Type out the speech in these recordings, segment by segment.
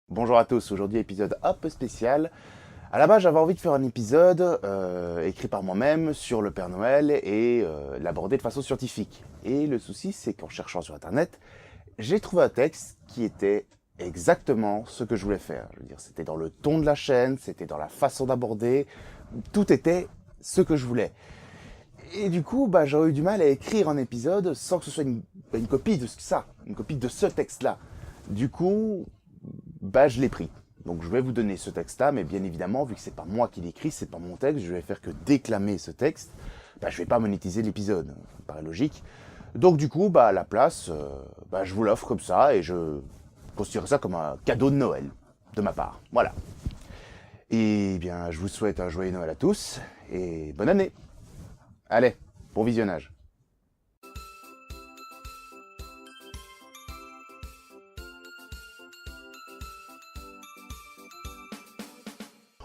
Bonjour à tous, aujourd'hui épisode un peu spécial. À la base j'avais envie de faire un épisode écrit par moi-même sur le Père Noël et l'aborder de façon scientifique. Et le souci c'est qu'en cherchant sur internet, j'ai trouvé un texte qui était exactement ce que je voulais faire. Je veux dire, c'était dans le ton de la chaîne, c'était dans la façon d'aborder, tout était ce que je voulais. Et du coup, j'aurais eu du mal à écrire un épisode sans que ce soit une copie de ça, une copie de ce texte-là. Du coup, je l'ai pris. Donc je vais vous donner ce texte-là, mais bien évidemment, vu que c'est pas moi qui l'écris, c'est pas mon texte, je vais faire que déclamer ce texte. Je vais pas monétiser l'épisode, ça me paraît logique. Donc du coup, à la place, je vous l'offre comme ça et je considère ça comme un cadeau de Noël de ma part. Voilà. Et bien, je vous souhaite un joyeux Noël à tous et bonne année. Allez, bon visionnage.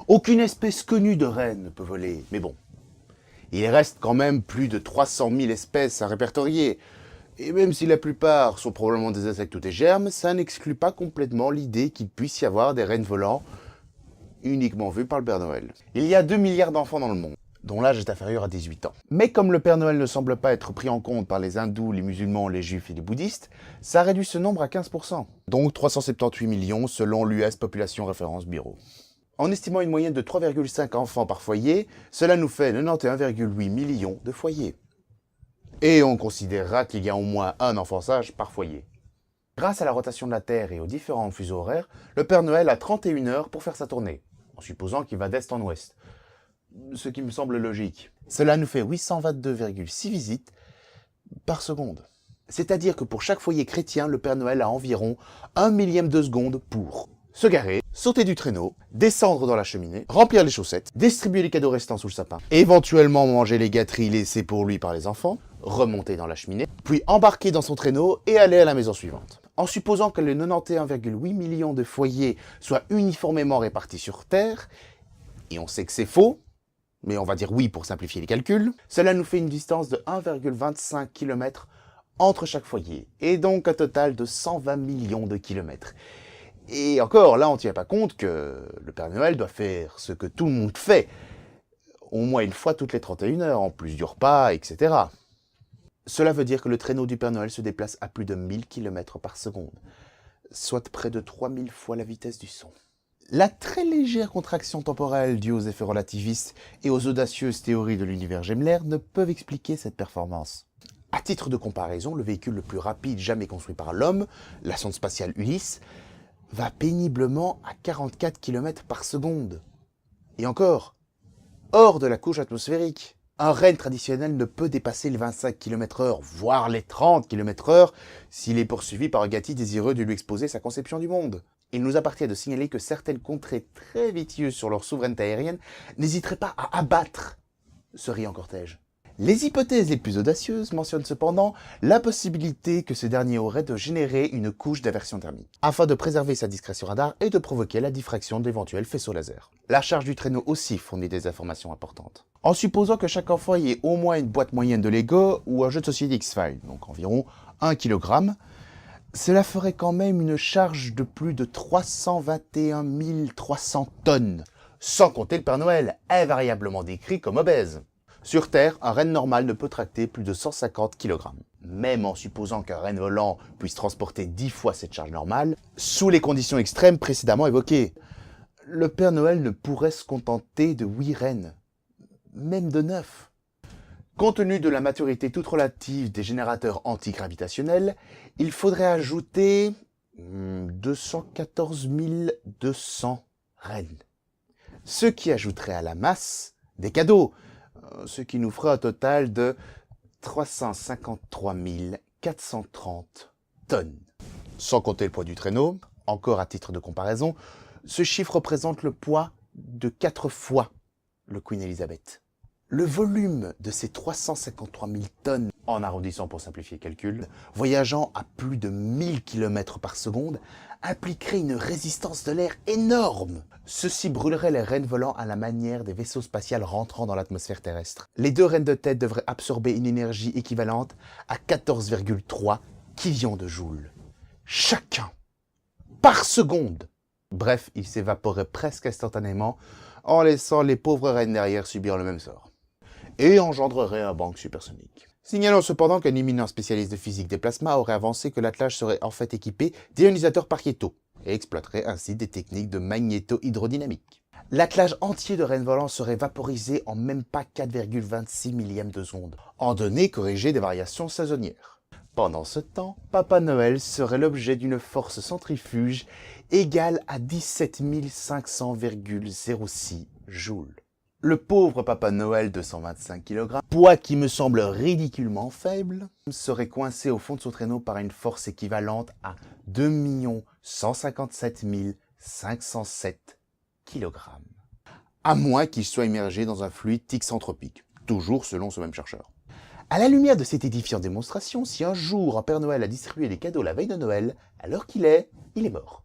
Aucune espèce connue de reine ne peut voler, mais bon. Il reste quand même plus de 300 000 espèces à répertorier. Et même si la plupart sont probablement des insectes ou des germes, ça n'exclut pas complètement l'idée qu'il puisse y avoir des rennes volants uniquement vus par le Père Noël. Il y a 2 milliards d'enfants dans le monde, dont l'âge est inférieur à 18 ans. Mais comme le Père Noël ne semble pas être pris en compte par les hindous, les musulmans, les juifs et les bouddhistes, ça réduit ce nombre à 15%. Donc 378 millions selon l'US Population Référence Bureau. En estimant une moyenne de 3,5 enfants par foyer, cela nous fait 91,8 millions de foyers. Et on considérera qu'il y a au moins un enfant sage par foyer. Grâce à la rotation de la Terre et aux différents fuseaux horaires, le Père Noël a 31 heures pour faire sa tournée, en supposant qu'il va d'est en ouest. Ce qui me semble logique. Cela nous fait 822,6 visites par seconde. C'est-à-dire que pour chaque foyer chrétien, le Père Noël a environ 1 millième de seconde pour se garer, sauter du traîneau, descendre dans la cheminée, remplir les chaussettes, distribuer les cadeaux restants sous le sapin, éventuellement manger les gâteries laissées pour lui par les enfants, remonter dans la cheminée, puis embarquer dans son traîneau et aller à la maison suivante. En supposant que les 91,8 millions de foyers soient uniformément répartis sur Terre, et on sait que c'est faux, mais on va dire oui pour simplifier les calculs, cela nous fait une distance de 1,25 km entre chaque foyer, et donc un total de 120 millions de kilomètres. Et encore, là, on ne tient pas compte que le Père Noël doit faire ce que tout le monde fait, au moins une fois toutes les 31 heures, en plus du repas, etc. Cela veut dire que le traîneau du Père Noël se déplace à plus de 1000 km par seconde, soit près de 3000 fois la vitesse du son. La très légère contraction temporelle due aux effets relativistes et aux audacieuses théories de l'univers Gemelaire ne peuvent expliquer cette performance. À titre de comparaison, le véhicule le plus rapide jamais construit par l'homme, la sonde spatiale Ulysse, va péniblement à 44 km par seconde. Et encore, hors de la couche atmosphérique. Un renne traditionnel ne peut dépasser les 25 km/h, voire les 30 km/h, s'il est poursuivi par un gâti désireux de lui exposer sa conception du monde. Il nous appartient de signaler que certaines contrées très vitieuses sur leur souveraineté aérienne n'hésiteraient pas à abattre ce riant cortège. Les hypothèses les plus audacieuses mentionnent cependant la possibilité que ce dernier aurait de générer une couche d'aversion thermique, afin de préserver sa discrétion radar et de provoquer la diffraction d'éventuels faisceaux laser. La charge du traîneau aussi fournit des informations importantes. En supposant que chaque enfant ait au moins une boîte moyenne de Lego ou un jeu de société X-Files, donc environ 1 kg, cela ferait quand même une charge de plus de 321 300 tonnes, sans compter le Père Noël, invariablement décrit comme obèse. Sur Terre, un renne normal ne peut tracter plus de 150 kg. Même en supposant qu'un renne volant puisse transporter 10 fois cette charge normale, sous les conditions extrêmes précédemment évoquées, le Père Noël ne pourrait se contenter de 8 rennes, même de 9. Compte tenu de la maturité toute relative des générateurs antigravitationnels, il faudrait ajouter 214 200 rennes. Ce qui ajouterait à la masse des cadeaux, ce qui nous fera un total de 353 430 tonnes. Sans compter le poids du traîneau, encore à titre de comparaison, ce chiffre représente le poids de 4 fois le Queen Elizabeth. Le volume de ces 353 000 tonnes, en arrondissant pour simplifier le calcul, voyageant à plus de 1000 km par seconde, impliquerait une résistance de l'air énorme. Ceci brûlerait les rennes volants à la manière des vaisseaux spatials rentrant dans l'atmosphère terrestre. Les 2 rennes de tête devraient absorber une énergie équivalente à 14,3 killions de joules. Chacun, par seconde. Bref, il s'évaporait presque instantanément en laissant les pauvres reines derrière subir le même sort. Et engendrerait un bang supersonique. Signalons cependant qu'un éminent spécialiste de physique des plasmas aurait avancé que l'attelage serait en fait équipé d'ionisateurs Pareto et exploiterait ainsi des techniques de magnéto-hydrodynamique. L'attelage entier de rennes volants serait vaporisé en même pas 4,26 millièmes de seconde, en données corrigées des variations saisonnières. Pendant ce temps, Papa Noël serait l'objet d'une force centrifuge égale à 17 500,06 joules. Le pauvre Papa Noël de 125 kg, poids qui me semble ridiculement faible, serait coincé au fond de son traîneau par une force équivalente à 2 157 507 kg. À moins qu'il soit immergé dans un fluide thixanthropique, toujours selon ce même chercheur. À la lumière de cette édifiante démonstration, si un jour un Père Noël a distribué des cadeaux la veille de Noël, alors qu'il est mort.